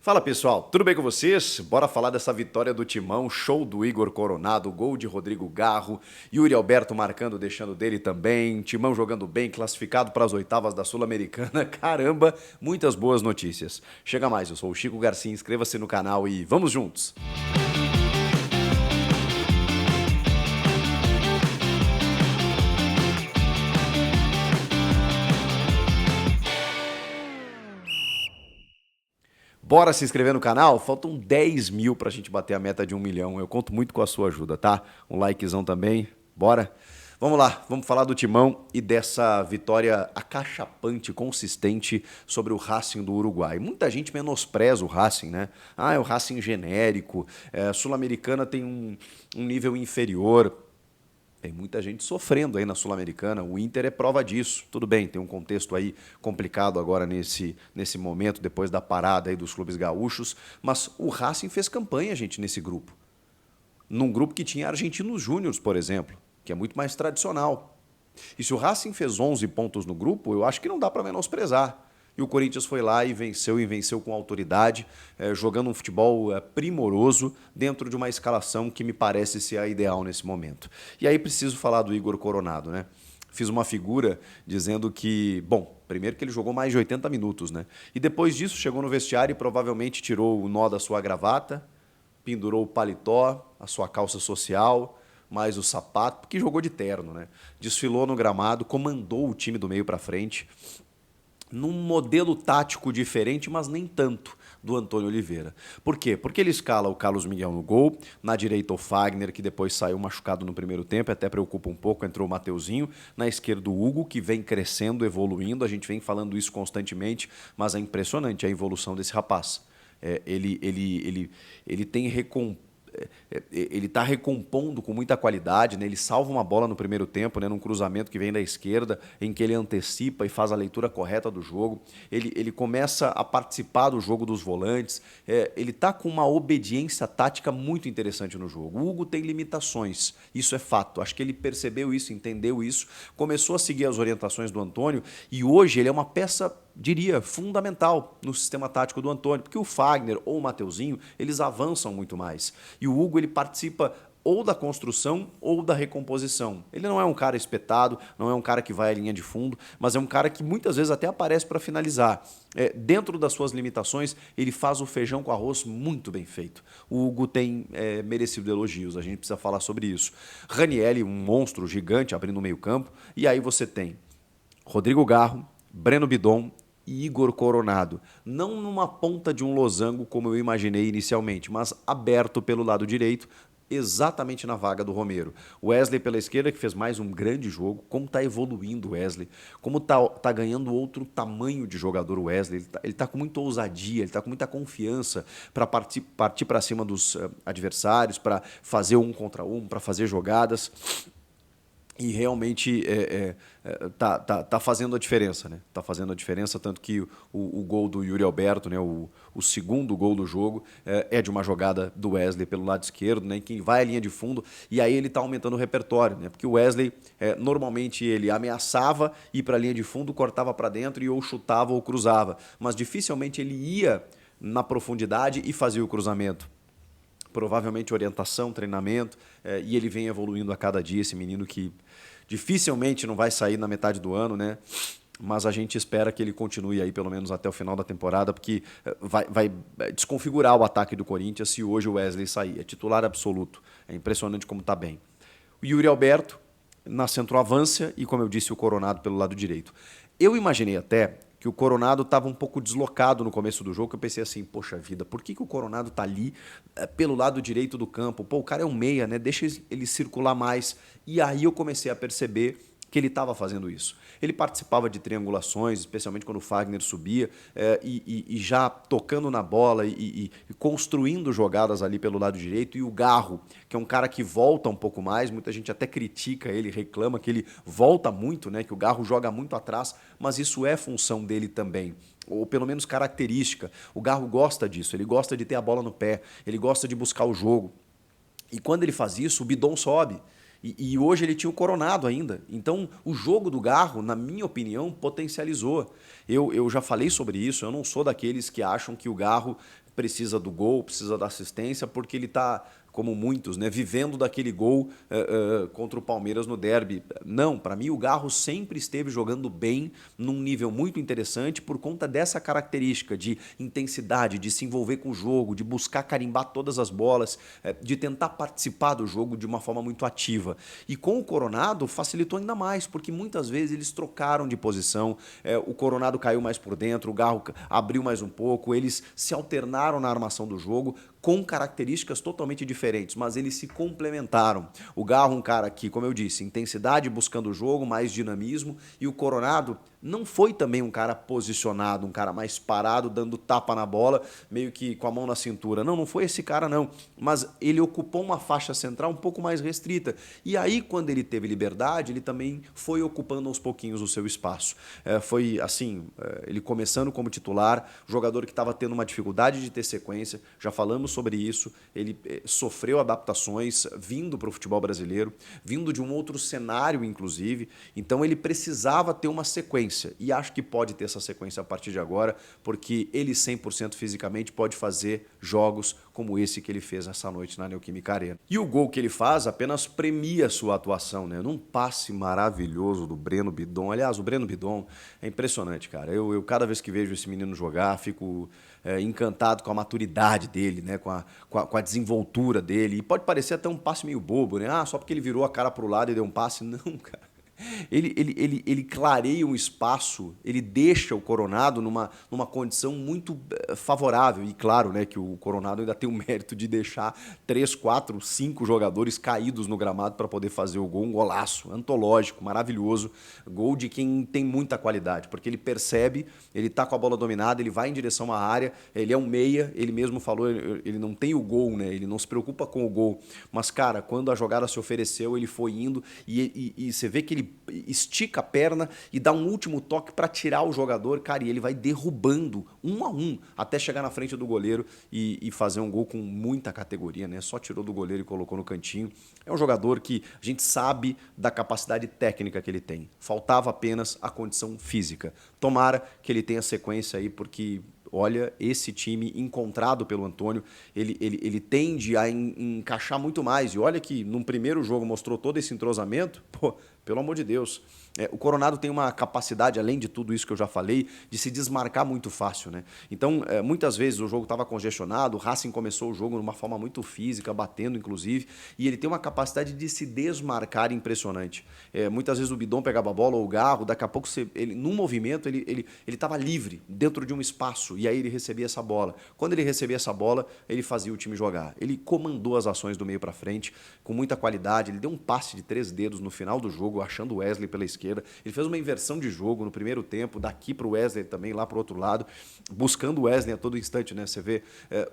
Fala pessoal, tudo bem com vocês? Bora falar dessa vitória do Timão, show do Igor Coronado, gol de Rodrigo Garro, Yuri Alberto marcando, deixando dele também, Timão jogando bem, classificado para as oitavas da Sul-Americana, caramba, muitas boas notícias. Chega mais, eu sou o Chico Garcia, inscreva-se no canal e vamos juntos! Bora se inscrever no canal? Faltam 10 mil pra gente bater a meta de 1 milhão. Eu conto muito com a sua ajuda, tá? Um likezão também. Bora? Vamos lá, vamos falar do Timão e dessa vitória acachapante, consistente sobre o Racing do Uruguai. Muita gente menospreza o Racing, né? Ah, é o Racing genérico, Sul-Americana tem um nível inferior. Tem muita gente sofrendo aí na Sul-Americana, o Inter é prova disso. Tudo bem, tem um contexto aí complicado agora nesse momento, depois da parada aí dos clubes gaúchos, mas o Racing fez campanha, gente, nesse grupo. Num grupo que tinha Argentinos Júniors, por exemplo, que é muito mais tradicional. E se o Racing fez 11 pontos no grupo, eu acho que não dá para menosprezar. E o Corinthians foi lá e venceu com autoridade, jogando um futebol primoroso dentro de uma escalação que me parece ser a ideal nesse momento. E aí preciso falar do Igor Coronado, né? Fiz uma figura dizendo que, bom, primeiro que ele jogou mais de 80 minutos, né? E depois disso chegou no vestiário e provavelmente tirou o nó da sua gravata, pendurou o paletó, a sua calça social, mais o sapato, porque jogou de terno, né? Desfilou no gramado, comandou o time do meio para frente, num modelo tático diferente, mas nem tanto, do Antônio Oliveira. Por quê? Porque ele escala o Carlos Miguel no gol, na direita o Fagner, que depois saiu machucado no primeiro tempo, até preocupa um pouco, entrou o Mateuzinho, na esquerda o Hugo, que vem crescendo, evoluindo, a gente vem falando isso constantemente, mas é impressionante a evolução desse rapaz. Ele tem ele está recompondo com muita qualidade, né? Ele salva uma bola no primeiro tempo, né? Num cruzamento que vem da esquerda, em que ele antecipa e faz a leitura correta do jogo. Ele começa a participar do jogo dos volantes. Ele está com uma obediência tática muito interessante no jogo. O Hugo tem limitações, isso é fato. Acho que ele percebeu isso, entendeu isso, começou a seguir as orientações do Antônio e hoje ele é uma peça, diria, fundamental no sistema tático do Antônio, porque o Fagner ou o Mateuzinho, eles avançam muito mais. E o Hugo, ele participa ou da construção ou da recomposição. Ele não é um cara espetado, não é um cara que vai à linha de fundo, mas é um cara que muitas vezes até aparece para finalizar. Dentro das suas limitações, ele faz o feijão com arroz muito bem feito. O Hugo tem merecido elogios, a gente precisa falar sobre isso. Ranieri, um monstro gigante abrindo o meio campo, e aí você tem Rodrigo Garro, Breno Bidon e Igor Coronado. Não numa ponta de um losango como eu imaginei inicialmente, mas aberto pelo lado direito, exatamente na vaga do Romero. Wesley pela esquerda, que fez mais um grande jogo. Como está evoluindo o Wesley, como tá ganhando outro tamanho de jogador o Wesley. Ele tá com muita ousadia, ele está com muita confiança para partir para cima dos adversários, para fazer um contra um, para fazer jogadas. E realmente tá fazendo a diferença, né? Tá fazendo a diferença, tanto que o gol do Yuri Alberto, né? O segundo gol do jogo é de uma jogada do Wesley pelo lado esquerdo, né? Quem vai à linha de fundo, e aí ele tá aumentando o repertório, né? Porque o Wesley, normalmente ele ameaçava ir para a linha de fundo, cortava para dentro e ou chutava ou cruzava, mas dificilmente ele ia na profundidade e fazia o cruzamento. Provavelmente orientação, treinamento, e ele vem evoluindo a cada dia, esse menino que dificilmente não vai sair na metade do ano, né? Mas a gente espera que ele continue aí pelo menos até o final da temporada, porque vai desconfigurar o ataque do Corinthians se hoje o Wesley sair. É titular absoluto, é impressionante como está bem. O Yuri Alberto na centroavância e, como eu disse, o Coronado pelo lado direito. Eu imaginei até que o Coronado estava um pouco deslocado no começo do jogo, que eu pensei assim, poxa vida, por que o Coronado está ali pelo lado direito do campo? Pô, o cara é um meia, né? Deixa ele circular mais. E aí eu comecei a perceber que ele estava fazendo isso. Ele participava de triangulações, especialmente quando o Fagner subia, e já tocando na bola e construindo jogadas ali pelo lado direito. E o Garro, que é um cara que volta um pouco mais, muita gente até critica ele, reclama que ele volta muito, né, que o Garro joga muito atrás, mas isso é função dele também, ou pelo menos característica. O Garro gosta disso, ele gosta de ter a bola no pé, ele gosta de buscar o jogo. E quando ele faz isso, o Bidon sobe. E hoje ele tinha o Coronado ainda. Então, o jogo do Garro, na minha opinião, potencializou. Eu já falei sobre isso, eu não sou daqueles que acham que o Garro precisa do gol, precisa da assistência, porque ele está, como muitos, né, vivendo daquele gol contra o Palmeiras no derby. Não, para mim o Garro sempre esteve jogando bem, num nível muito interessante, por conta dessa característica de intensidade, de se envolver com o jogo, de buscar carimbar todas as bolas, de tentar participar do jogo de uma forma muito ativa. E com o Coronado facilitou ainda mais, porque muitas vezes eles trocaram de posição, o Coronado caiu mais por dentro, o Garro abriu mais um pouco, eles se alternaram na armação do jogo, com características totalmente diferentes, mas eles se complementaram. O Garro, um cara que, como eu disse, intensidade buscando o jogo, mais dinamismo, e o Coronado não foi também um cara posicionado, um cara mais parado, dando tapa na bola, meio que com a mão na cintura. Não, não foi esse cara não, mas ele ocupou uma faixa central um pouco mais restrita. E aí, quando ele teve liberdade, ele também foi ocupando aos pouquinhos o seu espaço. Foi assim, ele começando como titular, jogador que estava tendo uma dificuldade de ter sequência, já falamos sobre isso, ele sofreu adaptações vindo para o futebol brasileiro, vindo de um outro cenário, inclusive, então ele precisava ter uma sequência, e acho que pode ter essa sequência a partir de agora, porque ele 100% fisicamente pode fazer jogos como esse que ele fez essa noite na Neoquímica Arena. E o gol que ele faz apenas premia a sua atuação, né? Num passe maravilhoso do Breno Bidon. Aliás, o Breno Bidon é impressionante, cara. Eu cada vez que vejo esse menino jogar, fico encantado com a maturidade dele, né? Com a desenvoltura dele. E pode parecer até um passe meio bobo, né? Ah, só porque ele virou a cara pro lado e deu um passe. Não, cara. Ele clareia um espaço, ele deixa o Coronado numa condição muito favorável. E claro, né, que o Coronado ainda tem o mérito de deixar 3, 4, 5 jogadores caídos no gramado para poder fazer o gol. Um golaço, antológico, maravilhoso. Gol de quem tem muita qualidade, porque ele percebe, ele tá com a bola dominada, ele vai em direção à área, ele é um meia, ele mesmo falou, ele não tem o gol, né? Ele não se preocupa com o gol. Mas, cara, quando a jogada se ofereceu, ele foi indo e você vê que ele estica a perna e dá um último toque para tirar o jogador, cara, e ele vai derrubando 1-1 até chegar na frente do goleiro e fazer um gol com muita categoria, né? Só tirou do goleiro e colocou no cantinho. É um jogador que a gente sabe da capacidade técnica que ele tem. Faltava apenas a condição física. Tomara que ele tenha sequência aí, porque olha, esse time encontrado pelo Antônio, ele tende a encaixar muito mais. E olha que num primeiro jogo mostrou todo esse entrosamento, pô, pelo amor de Deus. O Coronado tem uma capacidade, além de tudo isso que eu já falei, de se desmarcar muito fácil, né? Então, muitas vezes o jogo estava congestionado, o Racing começou o jogo de uma forma muito física, batendo inclusive, e ele tem uma capacidade de se desmarcar impressionante. Muitas vezes o Bidon pegava a bola ou o Garro, daqui a pouco, num movimento, ele estava livre, dentro de um espaço, e aí ele recebia essa bola. Quando ele recebia essa bola, ele fazia o time jogar. Ele comandou as ações do meio para frente, com muita qualidade, ele deu um passe de 3 dedos no final do jogo, achando o Wesley pela esquerda. Ele fez uma inversão de jogo no primeiro tempo, daqui para o Wesley também, lá para o outro lado, buscando o Wesley a todo instante, né? Você vê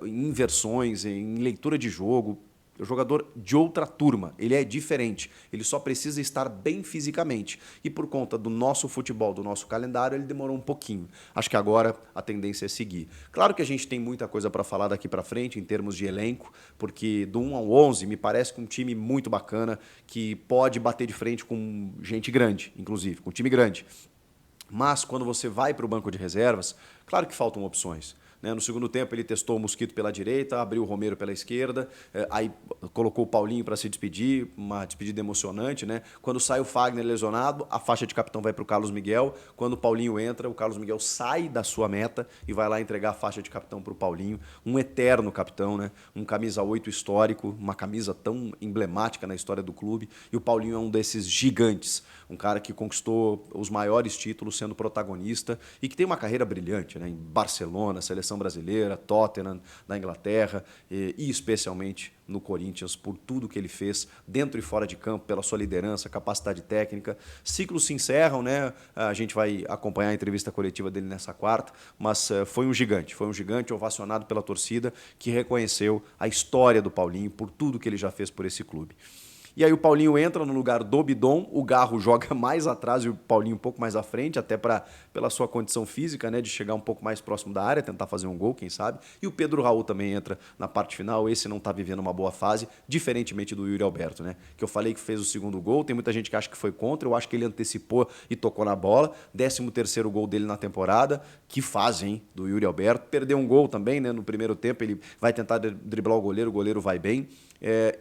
em inversões, em leitura de jogo. O jogador de outra turma, ele é diferente, ele só precisa estar bem fisicamente. E por conta do nosso futebol, do nosso calendário, ele demorou um pouquinho. Acho que agora a tendência é seguir. Claro que a gente tem muita coisa para falar daqui para frente em termos de elenco, porque do 1 ao 11 me parece que um time muito bacana, que pode bater de frente com gente grande, inclusive, com time grande. Mas quando você vai para o banco de reservas, claro que faltam opções. No segundo tempo ele testou o Mosquito pela direita, abriu o Romero pela esquerda, aí colocou o Paulinho para se despedir, uma despedida emocionante, né? Quando sai o Fagner lesionado, a faixa de capitão vai para o Carlos Miguel. Quando o Paulinho entra, o Carlos Miguel sai da sua meta e vai lá entregar a faixa de capitão para o Paulinho. Um eterno capitão, né? Um camisa 8 histórico, uma camisa tão emblemática na história do clube. E o Paulinho é um desses gigantes, um cara que conquistou os maiores títulos sendo protagonista e que tem uma carreira brilhante, né? Em Barcelona, seleção brasileira, Tottenham, na Inglaterra e especialmente no Corinthians, por tudo que ele fez dentro e fora de campo, pela sua liderança, capacidade técnica. Ciclos se encerram, né? A gente vai acompanhar a entrevista coletiva dele nessa quarta, mas foi um gigante ovacionado pela torcida que reconheceu a história do Paulinho por tudo que ele já fez por esse clube. E aí o Paulinho entra no lugar do Bidon, o Garro joga mais atrás e o Paulinho um pouco mais à frente, até pela sua condição física, né, de chegar um pouco mais próximo da área, tentar fazer um gol, quem sabe. E o Pedro Raul também entra na parte final, esse não está vivendo uma boa fase, diferentemente do Yuri Alberto, né, que eu falei que fez o segundo gol, tem muita gente que acha que foi contra, eu acho que ele antecipou e tocou na bola, 13º gol dele na temporada, que fase, hein, do Yuri Alberto, perdeu um gol também, né, no primeiro tempo, ele vai tentar driblar o goleiro vai bem,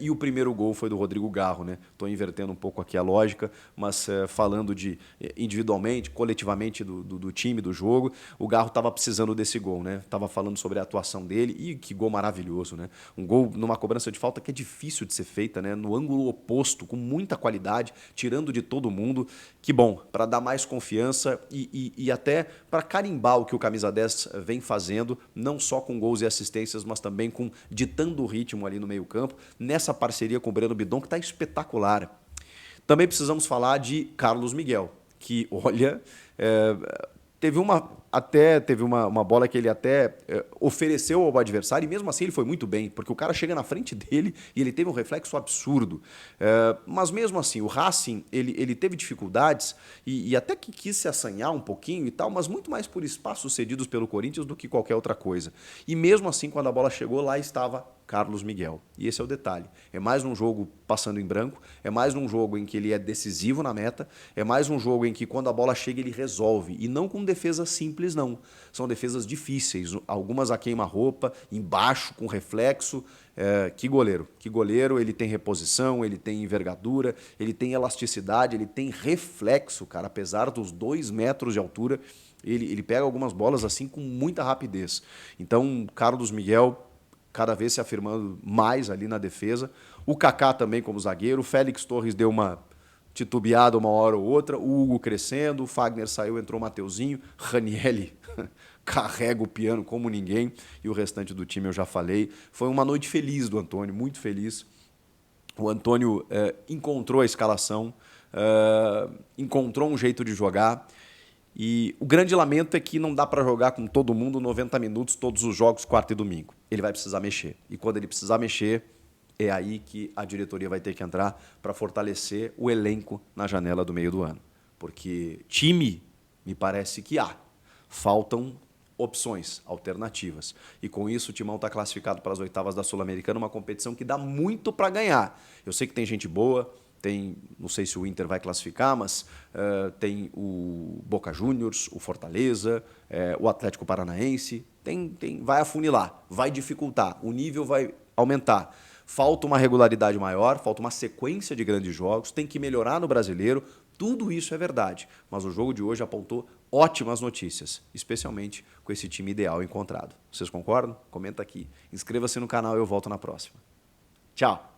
e o primeiro gol foi do Rodrigo Garro, né? Estou invertendo um pouco aqui a lógica, mas falando de individualmente, coletivamente do time, do jogo, o Garro estava precisando desse gol, né? Estava falando sobre a atuação dele e que gol maravilhoso, né? Um gol numa cobrança de falta que é difícil de ser feita, né? No ângulo oposto, com muita qualidade, tirando de todo mundo. Que bom, para dar mais confiança e até para carimbar o que o Camisa 10 vem fazendo, não só com gols e assistências, mas também ditando o ritmo ali no meio-campo, nessa parceria com o Breno Bidon, que está espetacular. Também precisamos falar de Carlos Miguel, que, olha, teve uma bola que ele até ofereceu ao adversário, e mesmo assim ele foi muito bem, porque o cara chega na frente dele e ele teve um reflexo absurdo. Mas mesmo assim, o Racing, ele teve dificuldades e até que quis se assanhar um pouquinho e tal, mas muito mais por espaços cedidos pelo Corinthians do que qualquer outra coisa. E mesmo assim, quando a bola chegou, lá estava Carlos Miguel. E esse é o detalhe. É mais um jogo passando em branco, é mais um jogo em que ele é decisivo na meta, é mais um jogo em que quando a bola chega ele resolve. E não com defesa simples, não. São defesas difíceis, algumas a queima-roupa, embaixo, com reflexo. Que goleiro, ele tem reposição, ele tem envergadura, ele tem elasticidade, ele tem reflexo, cara, apesar dos 2 metros de altura, ele pega algumas bolas assim com muita rapidez. Então, Carlos Miguel cada vez se afirmando mais ali na defesa. O Kaká também como zagueiro. O Félix Torres deu uma titubeada uma hora ou outra. O Hugo crescendo. O Fagner saiu, entrou o Mateuzinho. Ranielli carrega o piano como ninguém. E o restante do time eu já falei. Foi uma noite feliz do Antônio, muito feliz. O Antônio encontrou a escalação, encontrou um jeito de jogar. E o grande lamento é que não dá para jogar com todo mundo 90 minutos, todos os jogos, quarta e domingo. Ele vai precisar mexer. E quando ele precisar mexer, é aí que a diretoria vai ter que entrar para fortalecer o elenco na janela do meio do ano. Porque time, me parece que há. Faltam opções, alternativas. E com isso o Timão está classificado para as oitavas da Sul-Americana, uma competição que dá muito para ganhar. Eu sei que tem gente boa, não sei se o Inter vai classificar, mas tem o Boca Juniors, o Fortaleza, o Atlético Paranaense, vai afunilar, vai dificultar, o nível vai aumentar. Falta uma regularidade maior, falta uma sequência de grandes jogos, tem que melhorar no brasileiro, tudo isso é verdade. Mas o jogo de hoje apontou ótimas notícias, especialmente com esse time ideal encontrado. Vocês concordam? Comenta aqui. Inscreva-se no canal e eu volto na próxima. Tchau!